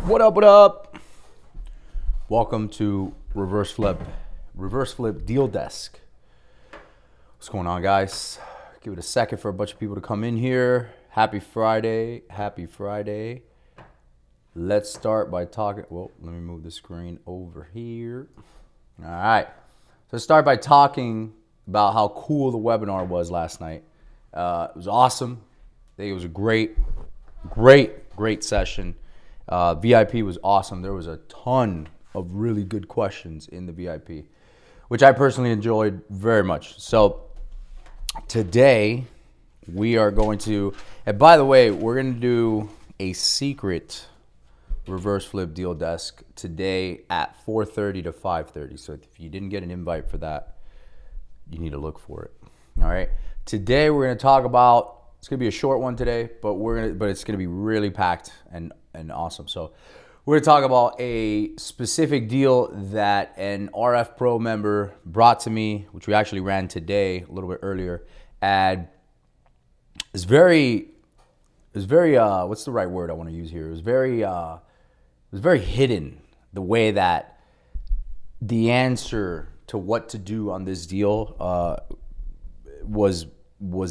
What up, what up? Welcome to Reverse Flip Deal Desk. What's going on, guys? Give it a second for a bunch of people to come in here. Happy Friday. Let's start by talking. Well, let me move the screen over here. All right. So let's start by talking about how cool the webinar was last night. It was awesome. I think it was a great session. VIP was awesome. There was a ton of really good questions in the VIP, which I personally enjoyed very much. So today we are going to, and by the way, we're going to do a secret reverse flip deal desk today at 4:30 to 5:30. So if you didn't get an invite for that, you need to look for it. All right. Today we're going to talk about, it's going to be a short one today, but it's going to be really packed and awesome. So we're going to talk about a specific deal that an RF Pro member brought to me, which we actually ran today a little bit earlier. And it's very what's the right word I want to use here? It was very hidden, the way that the answer to what to do on this deal was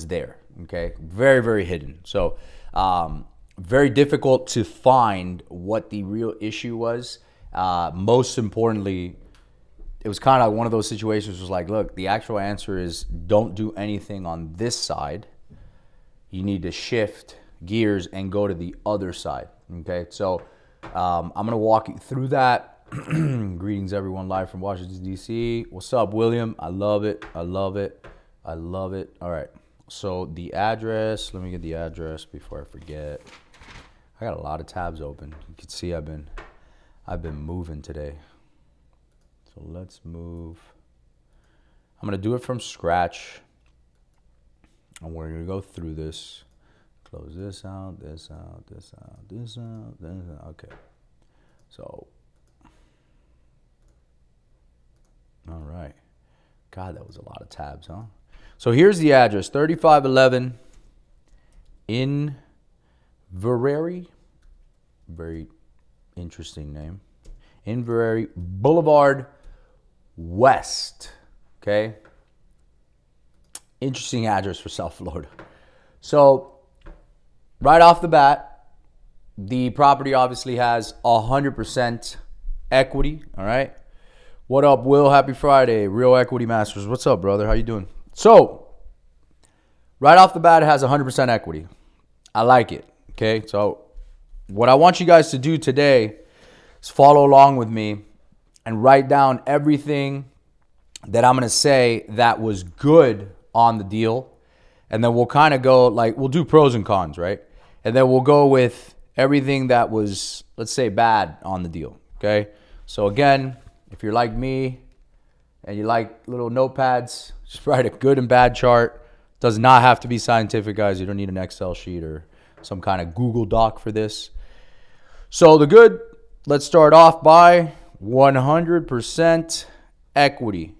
there. Okay, very hidden. So very difficult to find what the real issue was. Most importantly, it was kind of one of those situations. Was like, look, the actual answer is don't do anything on this side. You need to shift gears and go to the other side. Okay, so I'm gonna walk you through that. Greetings, everyone, live from Washington D.C. What's up, William? I love it. All right. So the address, let me get the address before I forget. I got a lot of tabs open. You can see I've been moving today. So let's move. I'm gonna do it from scratch. And we're gonna go through this. Close this out, this out. Okay. So, all right. God, that was a lot of tabs, huh? So here's the address, 3511 Inverary. Very interesting name. Inverary Boulevard West. Okay. Interesting address for South Florida. So right off the bat, the property obviously has 100% equity. All right. What up, Will? Happy Friday. Real Equity Masters. What's up, brother? How you doing? So, right off the bat, it has 100% equity. I like it, okay? So, what I want you guys to do today is follow along with me and write down everything that I'm going to say that was good on the deal. And then we'll kind of go, like, we'll do pros and cons, right? And then we'll go with everything that was, let's say, bad on the deal, okay? So, again, if you're like me and you like little notepads, just write a good and bad chart. Does not have to be scientific, guys. You don't need an Excel sheet or some kind of Google Doc for this. So the good, let's start off by 100% equity.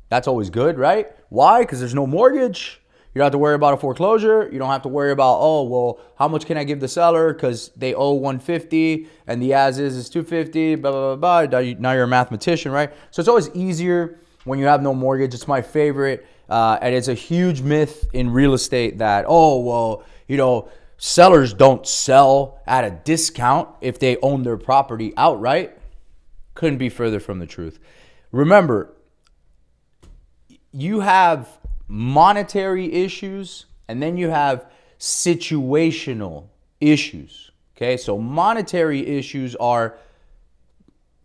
That's always good, right? Why? Because there's no mortgage. You don't have to worry about a foreclosure. You don't have to worry about, oh, well, how much can I give the seller because they owe 150 and the as is 250, blah, blah, blah, blah. Now you're a mathematician, right? So it's always easier when you have no mortgage. It's my favorite. And it's a huge myth in real estate that, oh, well, you know, sellers don't sell at a discount if they own their property outright. Couldn't be further from the truth. Remember, you have monetary issues and then you have situational issues. Okay, so monetary issues are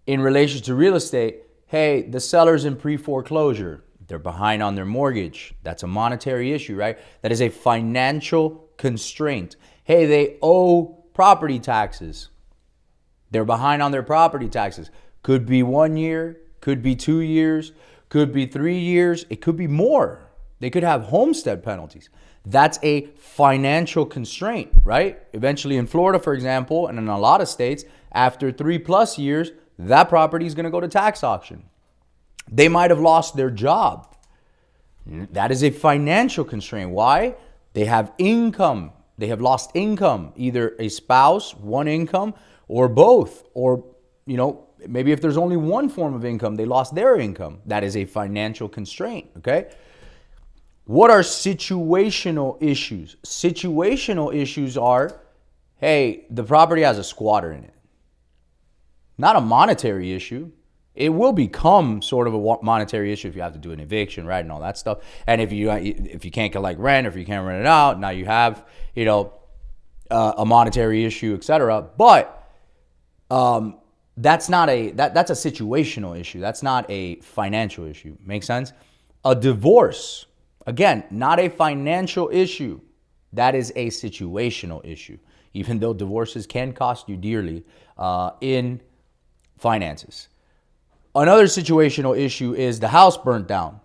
in relation to real estate. Hey, the seller's in pre-foreclosure. They're behind on their mortgage. That's a monetary issue, right? That is a financial constraint. Hey, they owe property taxes. They're behind on their property taxes. Could be 1 year, could be 2 years, could be 3 years. It could be more. They could have homestead penalties. That's a financial constraint, right? Eventually in Florida, for example, and in a lot of states, after 3+ years, that property is going to go to tax auction. They might have lost their job. That is a financial constraint. Why? They have income. They have lost income, either a spouse, one income, or both, or, maybe if there's only one form of income, they lost their income. That is a financial constraint, okay? What are situational issues? Situational issues are, hey, the property has a squatter in it. Not a monetary issue. It will become sort of a monetary issue if you have to do an eviction, right, and all that stuff. And if you can't collect rent, or if you can't rent it out, now you have, a monetary issue, etc. But that's not that's a situational issue. That's not a financial issue. Make sense? A divorce, again, not a financial issue. That is a situational issue. Even though divorces can cost you dearly in finances. Another situational issue is the house burnt down.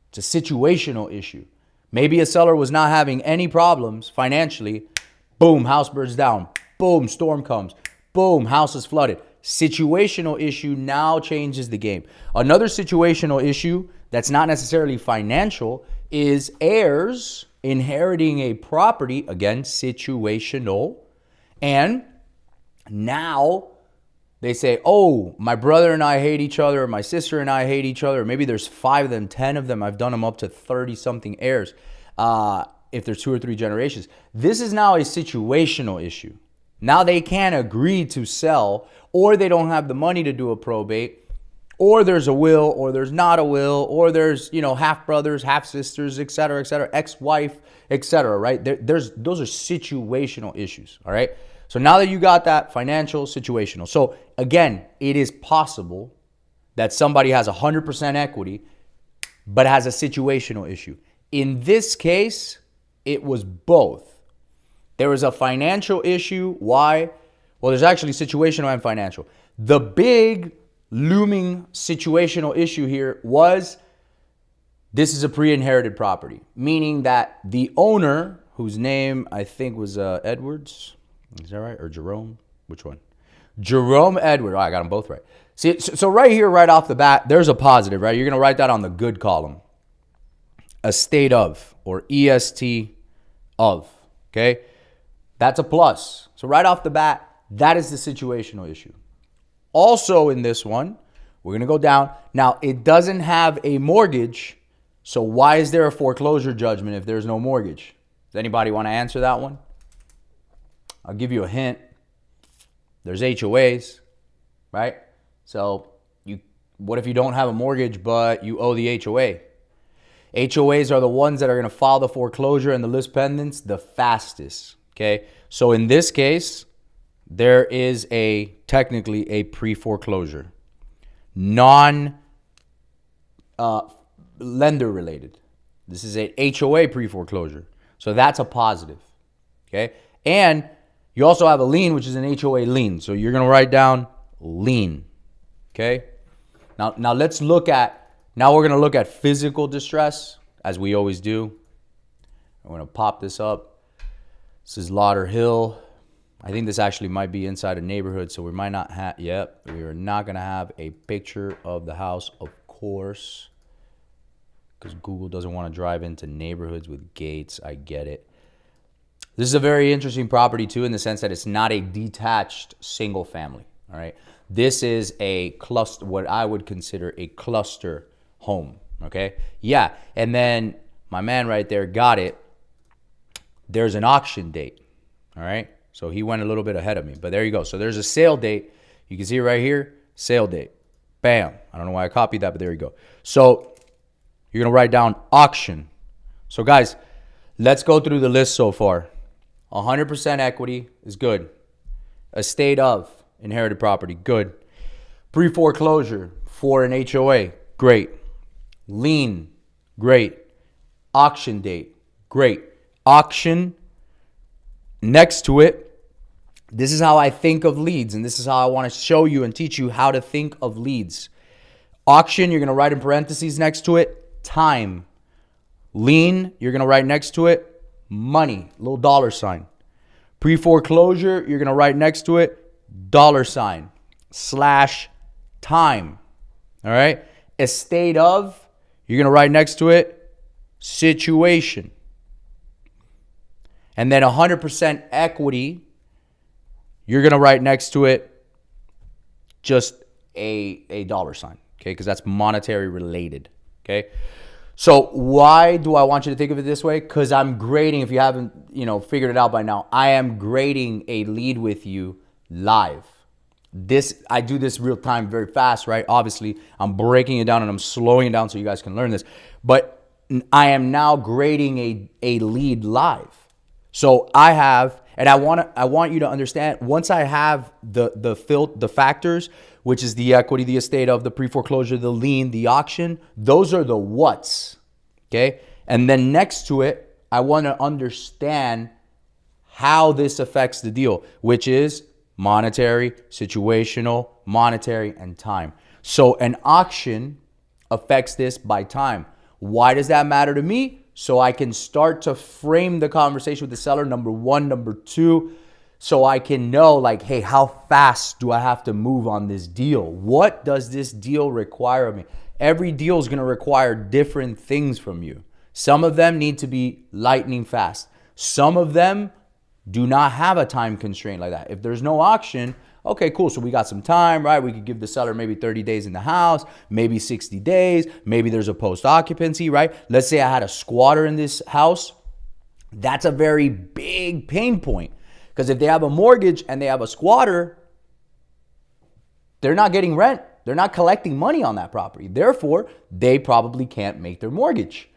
It's a situational issue. Maybe a seller was not having any problems financially. Boom, house burns down. Boom, storm comes. Boom, house is flooded. Situational issue now changes the game. Another situational issue that's not necessarily financial is heirs inheriting a property. Again, situational. And now they say, oh, my brother and I hate each other, or my sister and I hate each other. Maybe there's 5 of them, 10 of them. I've done them up to 30-something heirs if there's 2 or 3 generations. This is now a situational issue. Now they can't agree to sell, or they don't have the money to do a probate, or there's a will, or there's not a will, or there's, half brothers, half sisters, et cetera, ex-wife, et cetera, right? Those are situational issues, all right? So now that you got that, financial, situational. So again, it is possible that somebody has 100% equity, but has a situational issue. In this case, it was both. There was a financial issue. Why? Well, there's actually situational and financial. The big looming situational issue here was this is a pre-inherited property, meaning that the owner, whose name I think was Edwards, is that right? Or Jerome? Which one? Jerome Edward. Oh, I got them both right. See, so right here, right off the bat, there's a positive, right? You're going to write that on the good column. Estate of, or EST of, okay? That's a plus. So right off the bat, that is the situational issue. Also in this one, we're going to go down. Now, it doesn't have a mortgage, so why is there a foreclosure judgment if there's no mortgage? Does anybody want to answer that one? I'll give you a hint. There's HOAs, right? So what if you don't have a mortgage, but you owe the HOA? HOAs are the ones that are going to file the foreclosure and the list pendants the fastest, okay? So in this case, there is technically a pre-foreclosure, lender related. This is a HOA pre-foreclosure. So that's a positive, okay? And you also have a lien, which is an HOA lien. So you're going to write down lien, okay? Now we're going to look at physical distress, as we always do. I'm going to pop this up. This is Lauderhill. I think this actually might be inside a neighborhood, so we might not have, we are not going to have a picture of the house, of course, because Google doesn't want to drive into neighborhoods with gates. I get it. This is a very interesting property, too, in the sense that it's not a detached single family, all right? This is a cluster, what I would consider a cluster home, okay? Yeah, and then my man right there got it. There's an auction date, all right? So he went a little bit ahead of me, but there you go. So there's a sale date. You can see it right here, sale date. Bam. I don't know why I copied that, but there you go. So you're going to write down auction. So guys, let's go through the list so far. 100% equity is good. Estate of, inherited property, good. Pre-foreclosure for an HOA, great. Lien, great. Auction date, great. Auction, next to it, this is how I think of leads, and this is how I want to show you and teach you how to think of leads. Auction, you're going to write in parentheses next to it, time. Lien, you're going to write next to it, money, little dollar sign. Pre-foreclosure, you're going to write next to it, dollar sign, / time. All right? Estate of, you're going to write next to it, situation. And then 100% equity, you're going to write next to it, just a dollar sign, okay? Because that's monetary related, okay? So why do I want you to think of it this way? Because I'm grading, if you haven't, figured it out by now, I am grading a lead with you live. I do this real time very fast, right? Obviously, I'm breaking it down and I'm slowing it down so you guys can learn this. But I am now grading a lead live. So I have, and I want you to understand, once I have the factors, which is the equity, the estate of, the pre-foreclosure, the lien, the auction, those are the what's, okay? And then next to it, I want to understand how this affects the deal, which is monetary, situational, monetary, and time. So an auction affects this by time. Why does that matter to me? So I can start to frame the conversation with the seller, number one. Number two, so I can know, like, hey, how fast do I have to move on this deal? What does this deal require of me? Every deal is going to require different things from you. Some of them need to be lightning fast. Some of them do not have a time constraint like that. If there's no auction, okay, cool. So we got some time, right? We could give the seller maybe 30 days in the house, maybe 60 days. Maybe there's a post-occupancy, right? Let's say I had a squatter in this house. That's a very big pain point. Because if they have a mortgage and they have a squatter, they're not getting rent. They're not collecting money on that property. Therefore, they probably can't make their mortgage.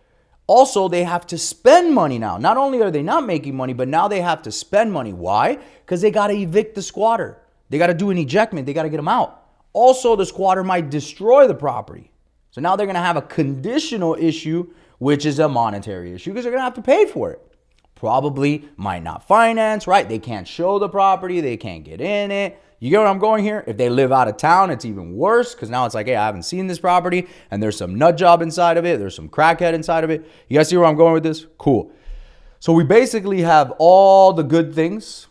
Also, they have to spend money now. Not only are they not making money, but now they have to spend money. Why? Because they got to evict the squatter. They got to do an ejectment. They got to get them out. Also, the squatter might destroy the property. So now they're going to have a conditional issue, which is a monetary issue because they're going to have to pay for it. Probably might not finance, right? They can't show the property. They can't get in it. You get what I'm going here? If they live out of town, it's even worse because now it's like, hey, I haven't seen this property and there's some nut job inside of it. There's some crackhead inside of it. You guys see where I'm going with this? Cool. So we basically have all the good things,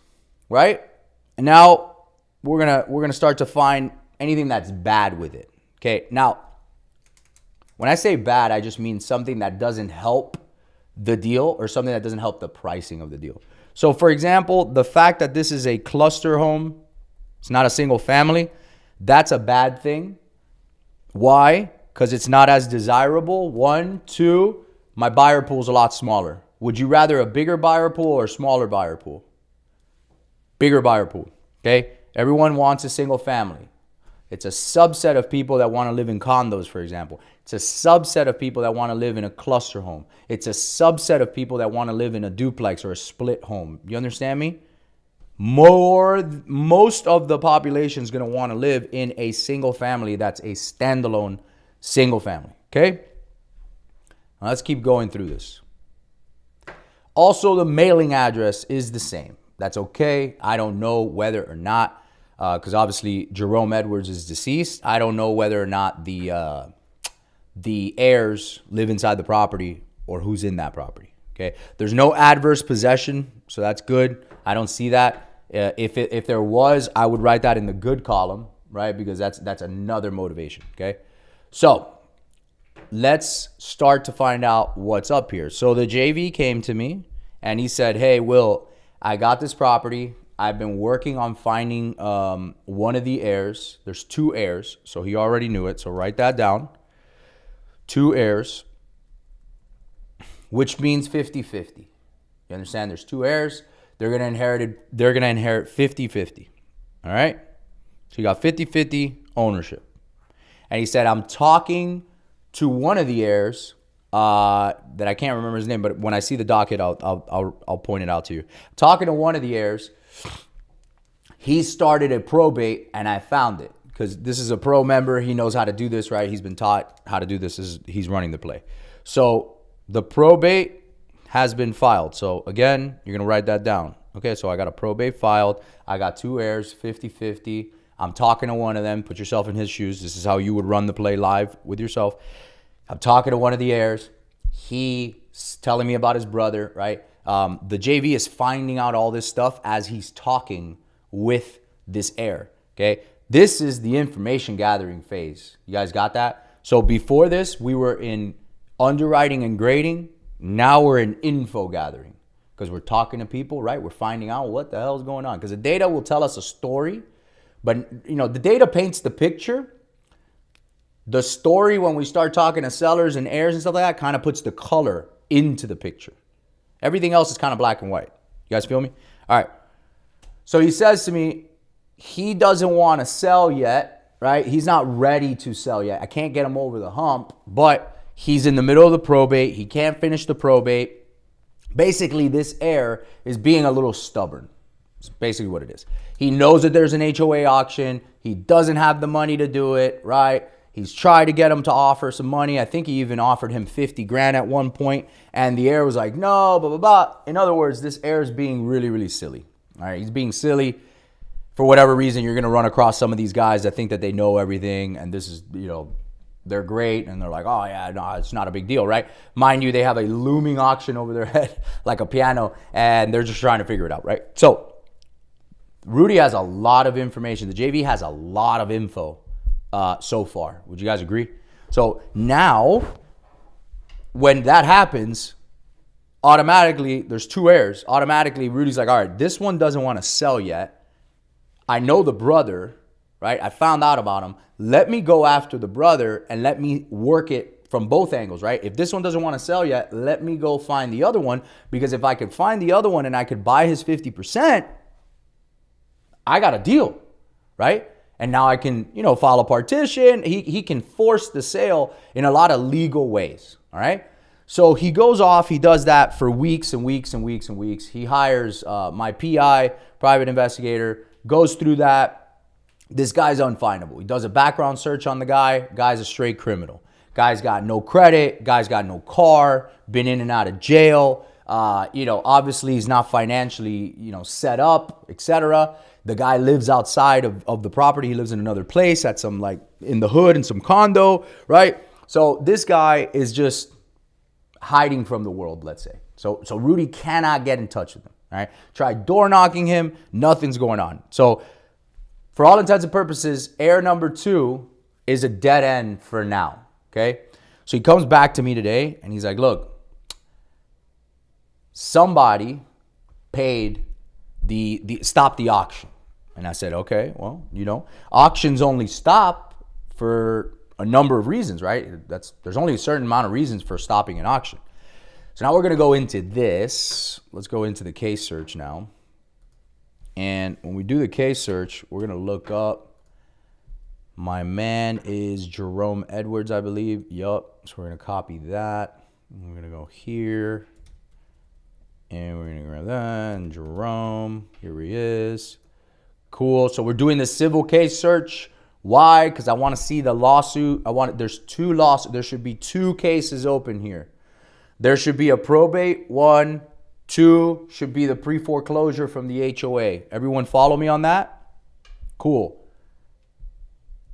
right? And now we're gonna start to find anything that's bad with it. Okay. Now, when I say bad, I just mean something that doesn't help the deal or something that doesn't help the pricing of the deal. So for example, the fact that this is a cluster home, it's not a single family, that's a bad thing. Why? Because it's not as desirable. One, two, my buyer pool is a lot smaller. Would you rather a bigger buyer pool or a smaller buyer pool? Bigger buyer pool, okay? Everyone wants a single family. It's a subset of people that want to live in condos, for example. It's a subset of people that want to live in a cluster home. It's a subset of people that want to live in a duplex or a split home. You understand me? Most of the population is going to want to live in a single family that's a standalone single family, okay? Now let's keep going through this. Also, the mailing address is the same. That's okay. I don't know whether or not, because obviously Jerome Edwards is deceased. I don't know whether or not the heirs live inside the property or who's in that property. Okay, there's no adverse possession, so that's good. I don't see that. If there was, I would write that in the good column, right? Because that's another motivation. Okay, so let's start to find out what's up here. So the JV came to me and he said, "Hey, Will, I got this property. I've been working on finding one of the heirs. There's two heirs, so he already knew it. So write that down. Two heirs, which means 50-50. You understand? There's two heirs. They're gonna inherit 50-50. All right? So you got 50-50 ownership. And he said, I'm talking to one of the heirs that I can't remember his name, but when I see the docket, I'll point it out to you. Talking to one of the heirs, he started a probate, and I found it because this is a pro member. He knows how to do this, right? He's been taught how to do this. He's running the play. So the probate has been filed. So again, you're gonna write that down. Okay, so I got a probate filed. I got two heirs, 50-50. I'm talking to one of them. Put yourself in his shoes. This is how you would run the play live with yourself. I'm talking to one of the heirs. He's telling me about his brother, right? The JV is finding out all this stuff as he's talking with this heir, okay? This is the information gathering phase. You guys got that? So before this, we were in underwriting and grading. Now we're in info gathering because we're talking to people, right? We're finding out what the hell is going on because the data will tell us a story, But, you know, the data paints the picture. The story, when we start talking to sellers and heirs and stuff like that, kind of puts the color into the picture. Everything else is kind of black and white. You guys feel me? All right. So he says to me, he doesn't want to sell yet, right? He's not ready to sell yet. I can't get him over the hump, but he's in the middle of the probate. He can't finish the probate. Basically, this heir is being a little stubborn. It's basically what it is. He knows that there's an HOA auction. He doesn't have the money to do it, right? He's tried to get him to offer some money. I think he even offered him 50 grand at one point, and the heir was like, no, blah, blah, blah. In other words, this heir is being really, really silly. All right, he's being silly. For whatever reason, you're going to run across some of these guys that think that they know everything, and this is, you know, they're great, and they're like, oh, yeah, no, it's not a big deal, right? Mind you, they have a looming auction over their head like a piano, and they're just trying to figure it out, right? So Rudy has a lot of information. The JV has a lot of info so far. Would you guys agree? So now, when that happens, automatically, there's two heirs. Automatically, Rudy's like, all right, this one doesn't want to sell yet. I know the brother, right? I found out about him. Let me go after the brother and let me work it from both angles, right? If this one doesn't want to sell yet, let me go find the other one, because if I could find the other one and I could buy his 50%, I got a deal, right? And now I can, you know, file a partition. He can force the sale in a lot of legal ways, all right? So he goes off, he does that for weeks and weeks and weeks and weeks. He hires my PI, private investigator, goes through that. This guy's unfindable. He does a background search on the guy. Guy's a straight criminal. Guy's got no credit. Guy's got no car, been in and out of jail. You know, obviously he's not financially, you know, set up, etc. The guy lives outside of the property. He lives in another place at some, like, in the hood in some condo, right? So this guy is just hiding from the world, let's say. So Rudy cannot get in touch with him, all right? Try door knocking him, nothing's going on. So for all intents and purposes, heir number 2 is a dead end for now, okay? So he comes back to me today and he's like, look, somebody paid stop the auction. And I said, okay, well, you know, auctions only stop for a number of reasons, right? There's only a certain amount of reasons for stopping an auction. So now we're going to go into this. Let's go into the case search now. And when we do the case search, we're going to look up, my man is Jerome Edwards, I believe. Yup. So we're going to copy that. We're going to go here. And we're going to grab that. And Jerome, here he is. Cool. So we're doing the civil case search. Why? Because I want to see the lawsuit. There's 2 lawsuits. There should be 2 cases open here. There should be a probate, 1. 2 should be the pre-foreclosure from the HOA. Everyone follow me on that? Cool.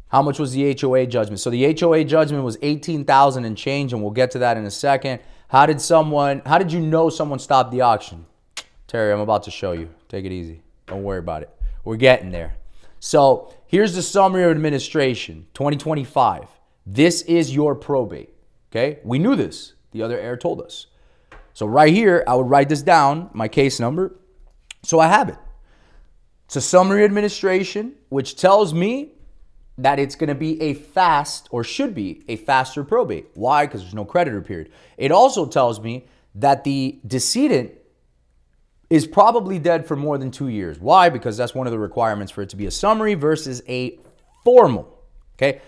How much was the HOA judgment? So the HOA judgment was $18,000 and change, and we'll get to that in a second. How did you know someone stopped the auction? Terry, I'm about to show you. Take it easy. Don't worry about it. We're getting there. So here's the summary of administration, 2025. This is your probate, okay? We knew this. The other heir told us. So right here, I would write this down, my case number, so I have it. It's a summary administration, which tells me that it's going to be a fast, or should be a faster probate. Why? Because there's no creditor period. It also tells me that the decedent is probably dead for more than 2 years. Why? Because that's one of the requirements for it to be a summary versus a formal. Okay.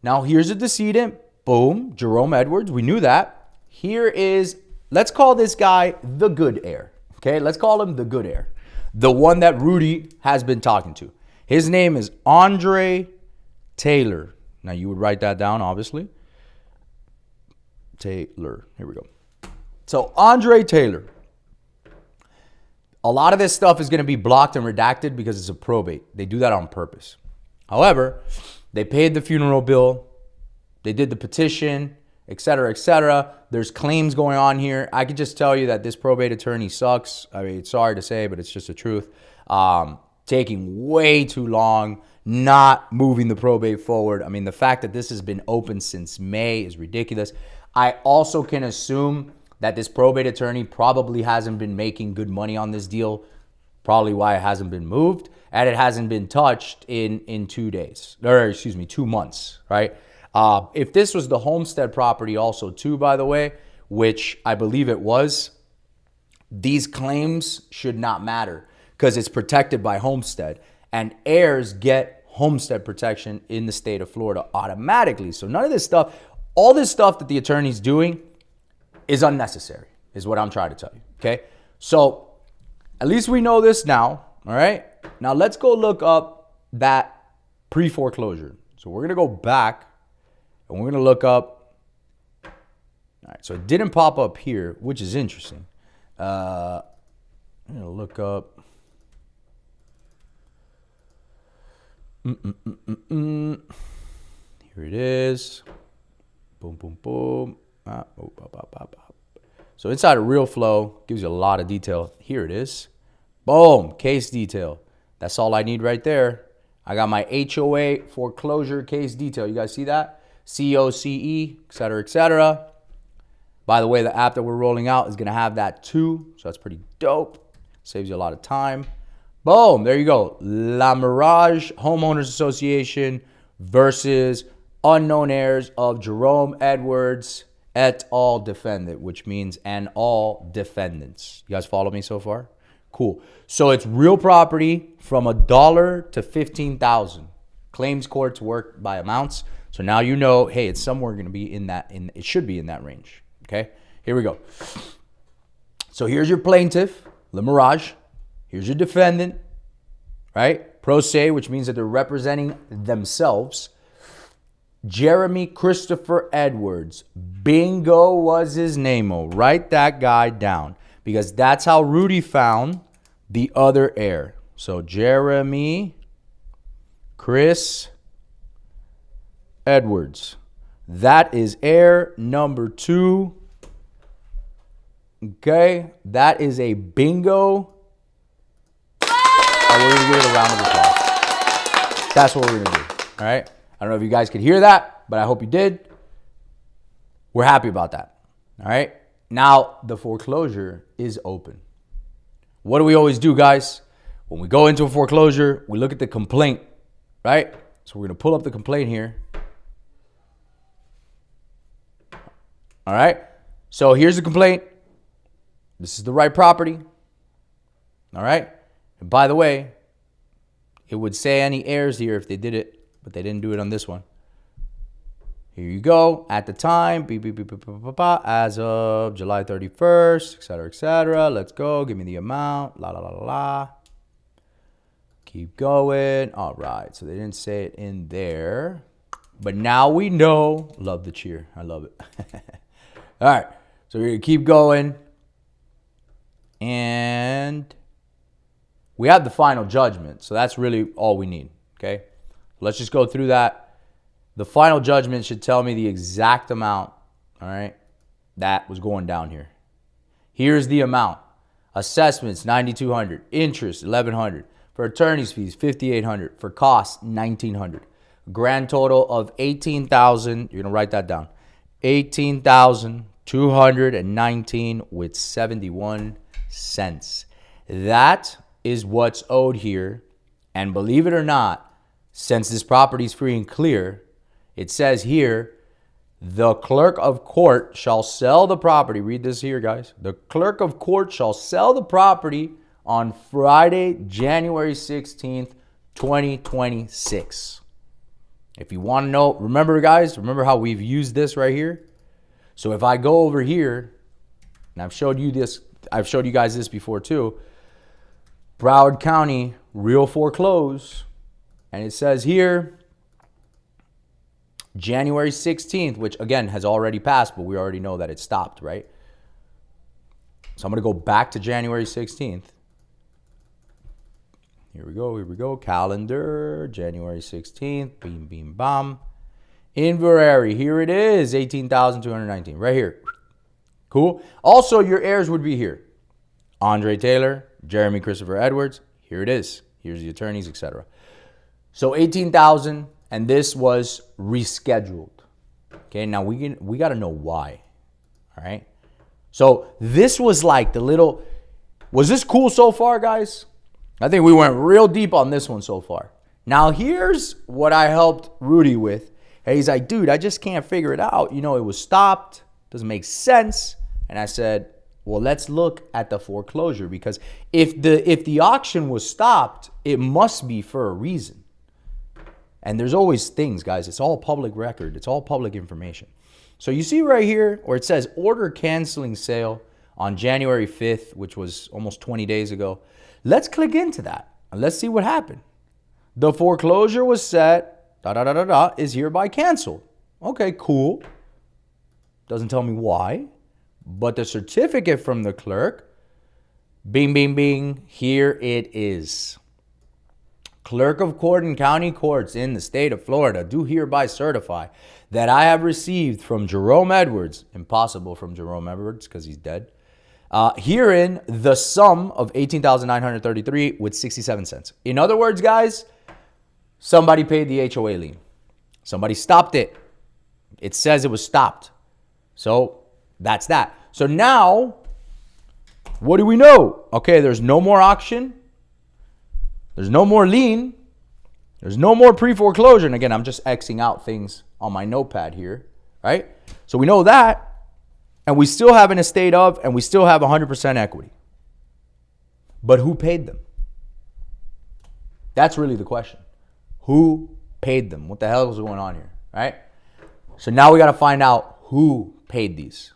Now here's a decedent. Boom. Jerome Edwards. We knew that. Here is, let's call this guy the good heir. Okay. Let's call him the good heir. The one that Rudy has been talking to. His name is Andre Taylor. Now you would write that down, obviously. Taylor. Here we go. So Andre Taylor. A lot of this stuff is going to be blocked and redacted because it's a probate. They do that on purpose. However, they paid the funeral bill. They did the petition, etc., etc. There's claims going on here. I can just tell you that this probate attorney sucks. I mean, sorry to say, but it's just the truth. Taking way too long, not moving the probate forward. I mean, the fact that this has been open since May is ridiculous. I also can assume that this probate attorney probably hasn't been making good money on this deal, probably why it hasn't been moved. and it hasn't been touched in 2 days, or excuse me, 2 months, right? If this was the homestead property also too, by the way, which I believe it was, these claims should not matter because it's protected by homestead, and heirs get homestead protection in the state of Florida automatically. So none of this stuff, all this stuff that the attorney's doing is unnecessary, is what I'm trying to tell you, okay? So at least we know this now, all right? Now let's go look up that pre-foreclosure. So we're gonna go back and we're gonna look up, all right, so it didn't pop up here, which is interesting. I'm gonna look up, here it is, boom, boom, boom. So inside of Real Flow, gives you a lot of detail. Here it is. Boom, case detail. That's all I need right there. I got my HOA foreclosure case detail. You guys see that? COCE, et cetera, et cetera. By the way, the app that we're rolling out is going to have that too. So that's pretty dope. Saves you a lot of time. Boom, there you go. La Mirage Homeowners Association versus unknown heirs of Jerome Edwards et al. Defendant, which means and all defendants. You guys follow me so far? Cool. So it's real property from $1 to $15,000. Claims courts work by amounts. So now you know, hey, it's somewhere going to be in that, it should be in that range. Okay, here we go. So here's your plaintiff, La Mirage. Here's your defendant, right? Pro se, which means that they're representing themselves. Jeremy Christopher Edwards. Bingo was his name-o. Write that guy down because that's how Rudy found the other heir. So Jeremy Chris Edwards. That is heir number 2. Okay, that is a bingo. We're going to give it a round of applause. That's what we're going to do, all right? I don't know if you guys could hear that, but I hope you did. We're happy about that, all right? Now, the foreclosure is open. What do we always do, guys? When we go into a foreclosure, we look at the complaint, right? So we're going to pull up the complaint here. All right? So here's the complaint. This is the right property. All right? And by the way, it would say any heirs here if they did it, but they didn't do it on this one. Here you go. At the time, as of July 31st, et cetera, et cetera. Let's go. Give me the amount. La, la, la, la, la. Keep going. All right. So they didn't say it in there. But now we know. Love the cheer. I love it. All right. So we're going to keep going. And we have the final judgment. So that's really all we need. Okay. Let's just go through that. The final judgment should tell me the exact amount, all right, that was going down here. Here's the amount. Assessments, $9,200. Interest, $1,100. For attorney's fees, $5,800. For costs, $1,900. Grand total of $18,000. You're going to write that down. $18,219 with 71 cents. That is what's owed here. And believe it or not, since this property is free and clear, it says here, the clerk of court shall sell the property. Read this here, guys. The clerk of court shall sell the property on Friday, January 16th, 2026. If you want to know, remember, guys, remember how we've used this right here? So if I go over here, and I've showed you guys this before too, Broward County, real foreclose, and it says here, January 16th, which again has already passed, but we already know that it stopped, right? So I'm going to go back to January 16th. Here we go. Calendar, January 16th. Beam, beam, bam. Inverary, here it is, 18,219, right here. Cool. Also, your heirs would be here. Andre Taylor, Jeremy Christopher Edwards. Here it is. Here's the attorneys, etc. So 18,000, and this was rescheduled. Okay, now we got to know why. All right. So this was like the little. Was this cool so far, guys? I think we went real deep on this one so far. Now, here's what I helped Rudy with. Hey, he's like, dude, I just can't figure it out. It was stopped. Doesn't make sense. And I said, well, let's look at the foreclosure, because if the auction was stopped, it must be for a reason. And there's always things, guys. It's all public record. It's all public information. So you see right here where it says order canceling sale on January 5th, which was almost 20 days ago. Let's click into that and let's see what happened. The foreclosure was set, is hereby canceled. Okay, cool. Doesn't tell me why. But the certificate from the clerk, bing, bing, bing, here it is. Clerk of Court and County Courts in the state of Florida do hereby certify that I have received from Jerome Edwards, impossible from Jerome Edwards because he's dead, herein the sum of $18,933 with 67 cents. In other words, guys, somebody paid the HOA lien. Somebody stopped it. It says it was stopped. So that's that. So now, what do we know? Okay, there's no more auction. There's no more lien. There's no more pre-foreclosure. And again, I'm just Xing out things on my notepad here, right? So we know that. And we still have an estate of, and we still have 100% equity. But who paid them? That's really the question. Who paid them? What the hell is going on here, right? So now we got to find out who paid these.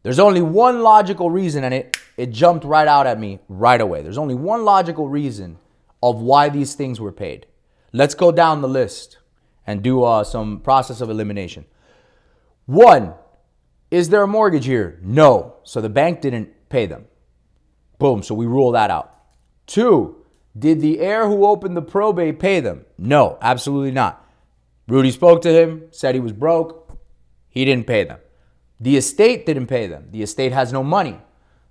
There's only one logical reason, and it jumped right out at me right away. There's only one logical reason of why these things were paid. Let's go down the list and do some process of elimination. 1, is there a mortgage here? No. So the bank didn't pay them. Boom. So we rule that out. 2, did the heir who opened the probate pay them? No, absolutely not. Rudy spoke to him, said he was broke. He didn't pay them. The estate didn't pay them. The estate has no money.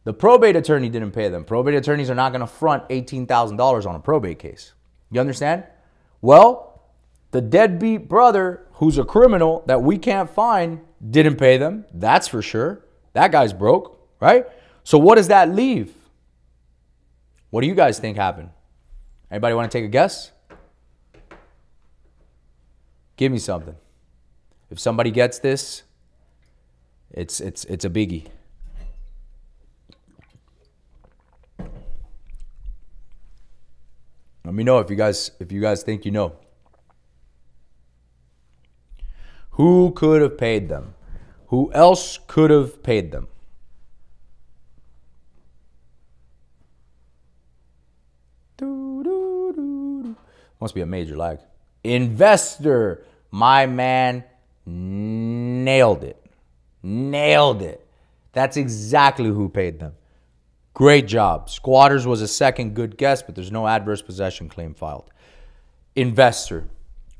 The probate attorney didn't pay them. Probate attorneys are not going to front $18,000 on a probate case. You understand? Well, the deadbeat brother, who's a criminal that we can't find, didn't pay them. That's for sure. That guy's broke, right? So what does that leave? What do you guys think happened? Anybody want to take a guess? Give me something. If somebody gets this, it's a biggie. Let me know if you guys think you know. Who could have paid them? Who else could have paid them? Must be a major lag. Investor, my man, nailed it. Nailed it. That's exactly who paid them. Great job. Squatters was a second good guess, but there's no adverse possession claim filed. Investor.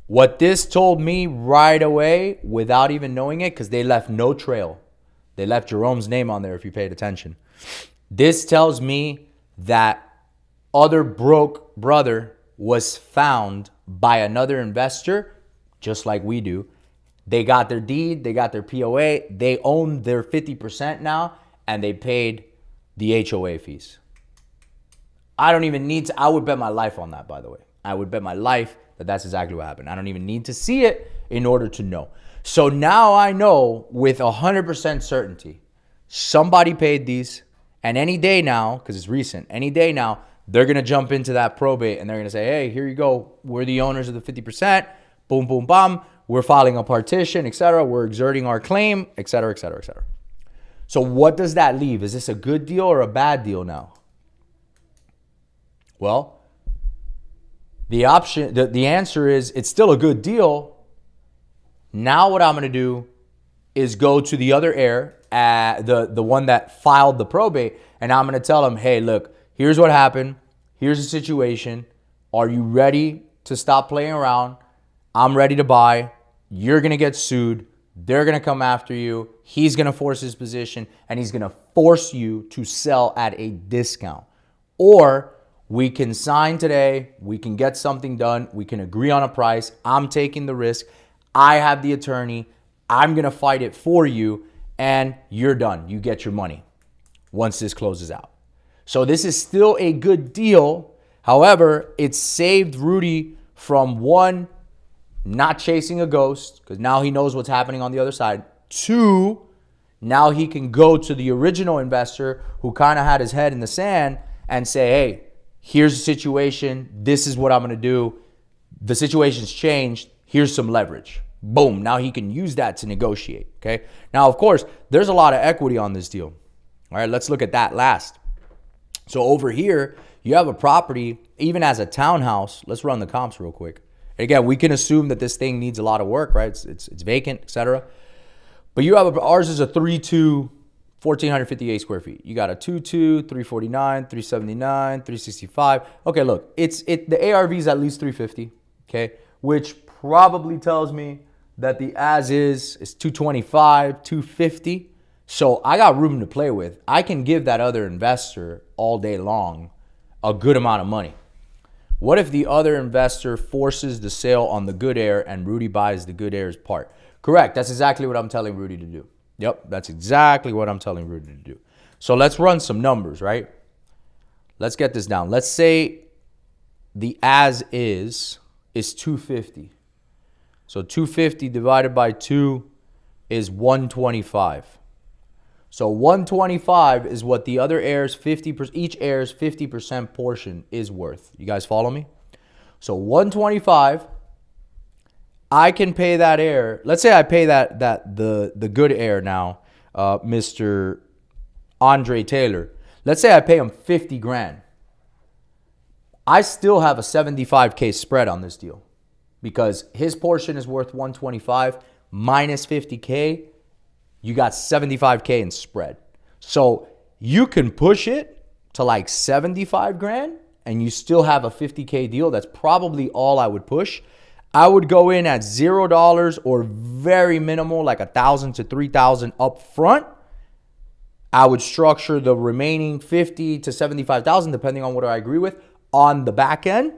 What this told me right away, without even knowing it, because they left no trail. They left Jerome's name on there if you paid attention. This tells me that other broke brother was found by another investor, just like we do. They got their deed, they got their POA, they own their 50% now, and they paid the HOA fees. I don't even need to, I would bet my life on that, by the way. I would bet my life that that's exactly what happened. I don't even need to see it in order to know. So now I know with 100% certainty, somebody paid these, and any day now, because it's recent, any day now, they're going to jump into that probate and they're going to say, hey, here you go. We're the owners of the 50%. Boom, boom, bam. We're filing a partition, etc. We're exerting our claim, etc., etc., etc. So what does that leave? Is this a good deal or a bad deal now? Well, the answer is it's still a good deal. Now what I'm going to do is go to the other heir, the one that filed the probate, and I'm going to tell him, hey, look, here's what happened. Here's the situation. Are you ready to stop playing around? I'm ready to buy. You're going to get sued. They're going to come after you. He's going to force his position, and he's going to force you to sell at a discount. Or we can sign today. We can get something done. We can agree on a price. I'm taking the risk. I have the attorney. I'm going to fight it for you, and you're done. You get your money once this closes out. So this is still a good deal However, it saved Rudy from one, not chasing a ghost, because now he knows what's happening on the other side. Two, now he can go to the original investor who kind of had his head in the sand and say, hey, here's the situation. This is what I'm going to do. The situation's changed. Here's some leverage. Boom. Now he can use that to negotiate. Okay. Now, of course, there's a lot of equity on this deal. All right. Let's look at that last. So over here, you have a property, even as a townhouse. Let's run the comps real quick. Again, we can assume that this thing needs a lot of work, right? It's vacant, etc. But you have ours is a 3.2, 1,458 square feet. You got a 2.2, 349, 379, 365. Okay, look, the ARV is at least 350. Okay, which probably tells me that the as is 225, 250. So I got room to play with. I can give that other investor all day long a good amount of money. What if the other investor forces the sale on the good air and Rudy buys the good air's part? Correct. That's exactly what I'm telling Rudy to do. Yep, that's exactly what I'm telling Rudy to do. So let's run some numbers, right? Let's get this down. Let's say the as is 250. So 250 divided by 2 is 125. So 125 is what the other heir's 50%, each heir's 50% portion is worth. You guys follow me? So 125, I can pay that heir. Let's say I pay the good heir now, Mr. Andre Taylor. Let's say I pay him 50 grand. I still have a 75K spread on this deal because his portion is worth 125 minus 50K. You got 75K in spread. So you can push it to like 75 grand and you still have a 50K deal. That's probably all I would push. I would go in at $0 or very minimal, like 1,000 to 3,000 up front. I would structure the remaining 50 to 75,000, depending on what I agree with, on the back end.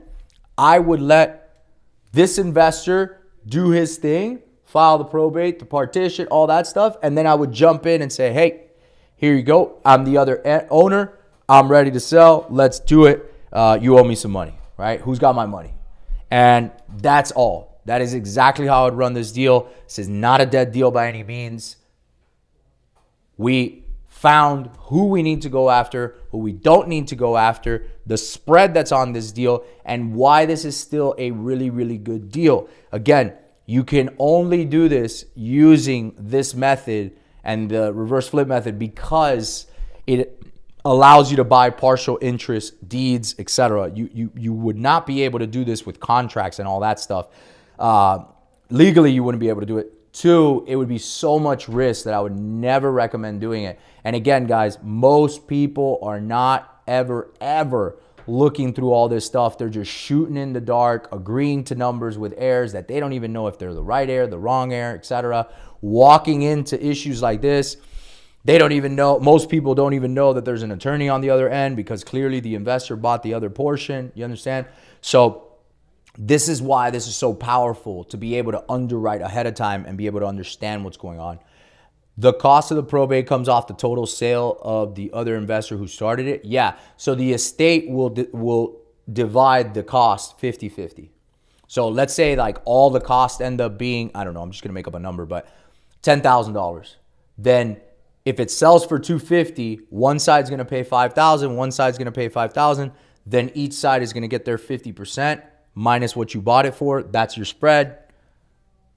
I would let this investor do his thing, file the probate, the partition, all that stuff. And then I would jump in and say, hey, here you go. I'm the other owner. I'm ready to sell. Let's do it. You owe me some money, right? Who's got my money? And that's all. That is exactly how I would run this deal. This is not a dead deal by any means. We found who we need to go after, who we don't need to go after, the spread that's on this deal, and why this is still a really, really good deal. Again, you can only do this using this method and the reverse flip method because it allows you to buy partial interest deeds, etc. You would not be able to do this with contracts and all that stuff. Legally, you wouldn't be able to do it. Two, it would be so much risk that I would never recommend doing it. And again, guys, most people are not ever looking through all this stuff. They're just shooting in the dark, agreeing to numbers with heirs that they don't even know if they're the right heir, the wrong heir, etc. Walking into issues like this, they don't even know, most people don't even know that there's an attorney on the other end because clearly the investor bought the other portion. You understand? So this is why this is so powerful, to be able to underwrite ahead of time and be able to understand what's going on. The cost of the probate comes off the total sale of the other investor who started it. Yeah. So the estate will divide the cost 50-50. So let's say like all the costs end up being, I don't know, I'm just going to make up a number, but $10,000. Then if it sells for $250, one side's going to pay $5,000, one side's going to pay $5,000. Then each side is going to get their 50% minus what you bought it for. That's your spread.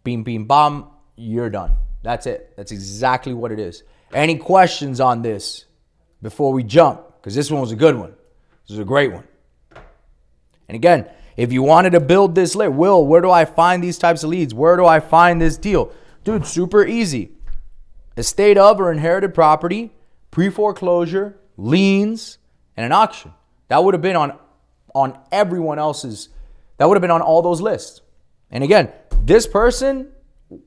Beam, beam, bomb. You're done. That's it. That's exactly what it is. Any questions on this before we jump? Because this one was a good one. This is a great one. And again, if you wanted to build this list, Will, where do I find these types of leads? Where do I find this deal? Dude, super easy. Estate of or inherited property, pre-foreclosure, liens, and an auction. That would have been on everyone else's, that would have been on all those lists. And again, this person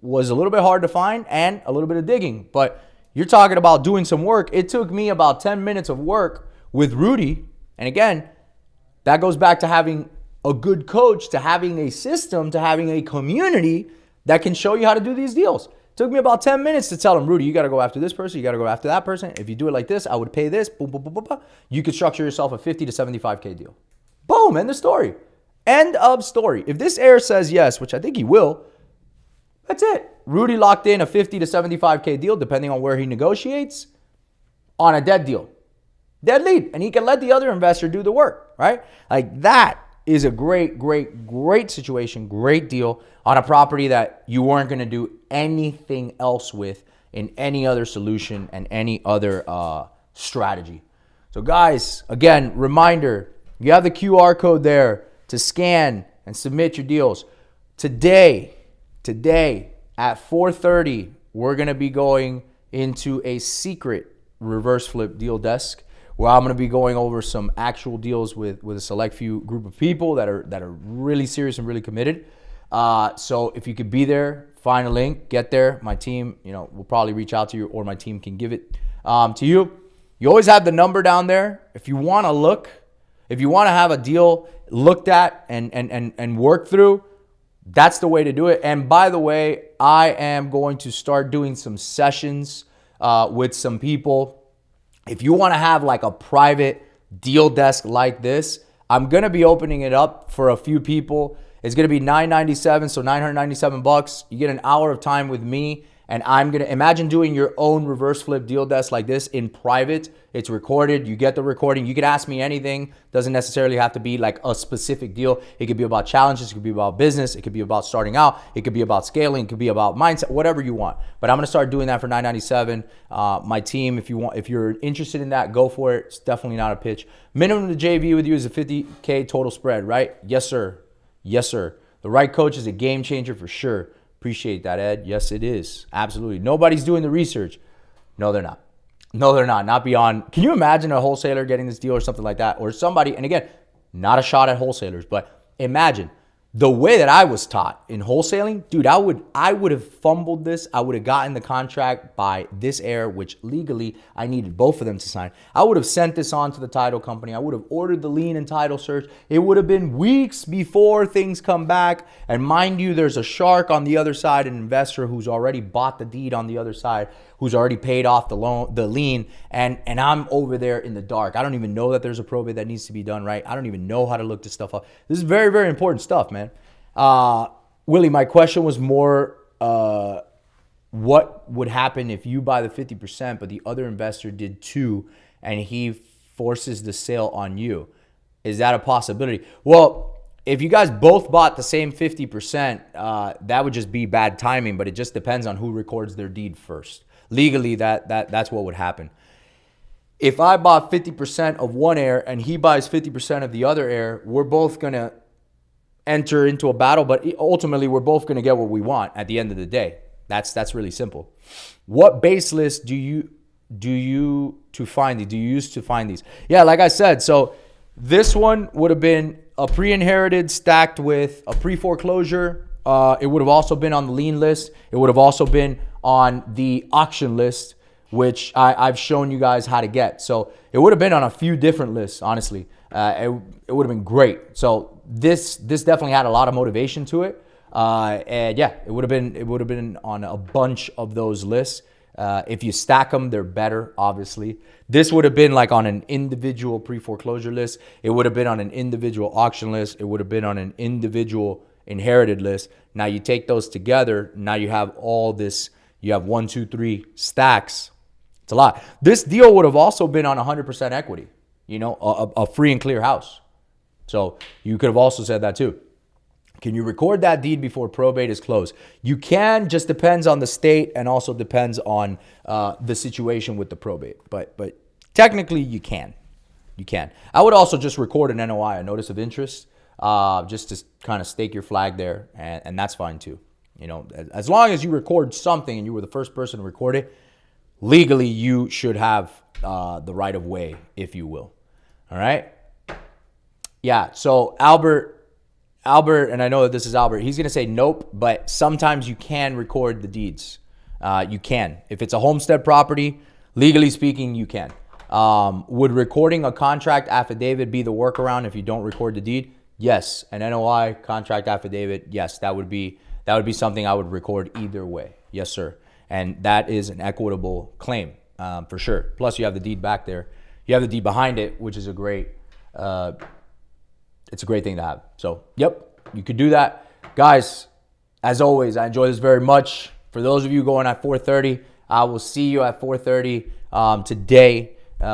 was a little bit hard to find and a little bit of digging, but you're talking about doing some work. It took me about 10 minutes of work with Rudy. And again, that goes back to having a good coach, to having a system, to having a community that can show you how to do these deals. Took me about 10 minutes to tell him, Rudy, you got to go after this person. You got to go after that person. If you do it like this, I would pay this. Boom, boom, boom, boom, boom. You could structure yourself a 50 to 75K deal. Boom, end of story. End of story. If this heir says yes, which I think he will, that's it. Rudy locked in a 50 to 75K deal, depending on where he negotiates, on a dead deal. Dead lead. And he can let the other investor do the work, right? Like that is a great, great, great situation, great deal on a property that you weren't going to do anything else with in any other solution and any other strategy. So guys, again, reminder, you have the QR code there to scan and submit your deals. Today at 4:30, we're going to be going into a secret reverse flip deal desk where I'm going to be going over some actual deals with a select few group of people that are really serious and really committed. So if you could be there, find a link, get there. My team, will probably reach out to you, or my team can give it to you. You always have the number down there. If you want to look, if you want to have a deal looked at and work through, that's the way to do it. And by the way, I am going to start doing some sessions with some people. If you want to have like a private deal desk like this, I'm going to be opening it up for a few people. It's going to be $997, so $997. You get an hour of time with me, and I'm going to imagine doing your own reverse flip deal desk like this in private. It's recorded. You get the recording. You could ask me anything. Doesn't necessarily have to be like a specific deal. It could be about challenges. It could be about business. It could be about starting out. It could be about scaling. It could be about mindset, whatever you want. But I'm going to start doing that for $997. My team, if you're interested in that, go for it. It's definitely not a pitch. Minimum to JV with you is a 50K total spread, right? Yes, sir. Yes, sir. The right coach is a game changer for sure. Appreciate that, Ed. Yes, it is. Absolutely. Nobody's doing the research. No, they're not. No, they're not. Not beyond. Can you imagine a wholesaler getting this deal or something like that? Or somebody, and again, not a shot at wholesalers, but imagine the way that I was taught in wholesaling, dude, I would have fumbled this. I would have gotten the contract by this heir, which legally I needed both of them to sign. I would have sent this on to the title company. I would have ordered the lien and title search. It would have been weeks before things come back. And mind you, there's a shark on the other side, an investor who's already bought the deed on the other side, who's already paid off the loan, the lien, and I'm over there in the dark. I don't even know that there's a probate that needs to be done, right? I don't even know how to look this stuff up. This is very, very important stuff, man. Willie, my question was more, what would happen if you buy the 50%, but the other investor did too, and he forces the sale on you? Is that a possibility? Well, if you guys both bought the same 50%, that would just be bad timing, but it just depends on who records their deed first. Legally, that's what would happen. If I bought 50% of one heir and he buys 50% of the other heir, we're both going to enter into a battle, but ultimately we're both going to get what we want at the end of the day. That's really simple. What base list do you use to find these? Yeah, like I said, so this one would have been a pre-inherited stacked with a pre-foreclosure. It would have also been on the lien list. It would have also been on the auction list, which I've shown you guys how to get. So it would have been on a few different lists, honestly. It would have been great. So this definitely had a lot of motivation to it. And yeah, it would have been on a bunch of those lists. If you stack them, they're better, obviously. This would have been like on an individual pre-foreclosure list. It would have been on an individual auction list. It would have been on an individual inherited list. Now you take those together. Now you have all this. You have 1, 2, 3 stacks. It's a lot. This deal would have also been on 100% equity, a free and clear house. So you could have also said that too. Can you record that deed before probate is closed? You can, just depends on the state and also depends on the situation with the probate. But technically you can. You can. I would also just record an NOI, a notice of interest, just to kind of stake your flag there, and that's fine too. As long as you record something and you were the first person to record it, legally you should have the right of way, if you will. All right? Yeah, so Albert, and I know that this is Albert, he's going to say nope, but sometimes you can record the deeds. You can. If it's a homestead property, legally speaking, you can. Would recording a contract affidavit be the workaround if you don't record the deed? Yes. An NOI, contract affidavit, yes, that would be something I would record either way. Yes, sir. And that is an equitable claim for sure. Plus, you have the deed back there. You have the deed behind it, which is a great it's a great thing to have. So, yep, you could do that. Guys, as always, I enjoy this very much. For those of you going at 4:30, I will see you at 4:30 today. We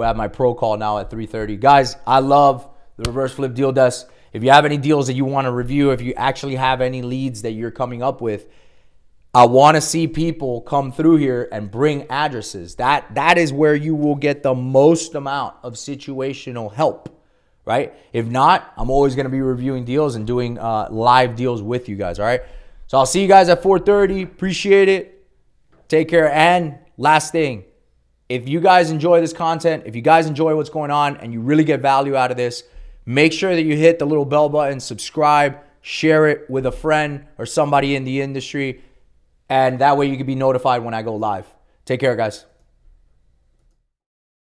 have my pro call now at 3:30. Guys, I love the Reverse Flip Deal Desk. If you have any deals that you want to review, if you actually have any leads that you're coming up with, I want to see people come through here and bring addresses. That is where you will get the most amount of situational help, right? If not, I'm always going to be reviewing deals and doing live deals with you guys, all right? So I'll see you guys at 4:30. Appreciate it. Take care. And last thing, if you guys enjoy this content, if you guys enjoy what's going on and you really get value out of this, make sure that you hit the little bell button, subscribe, share it with a friend or somebody in the industry, and that way you can be notified when I go live. Take care, guys.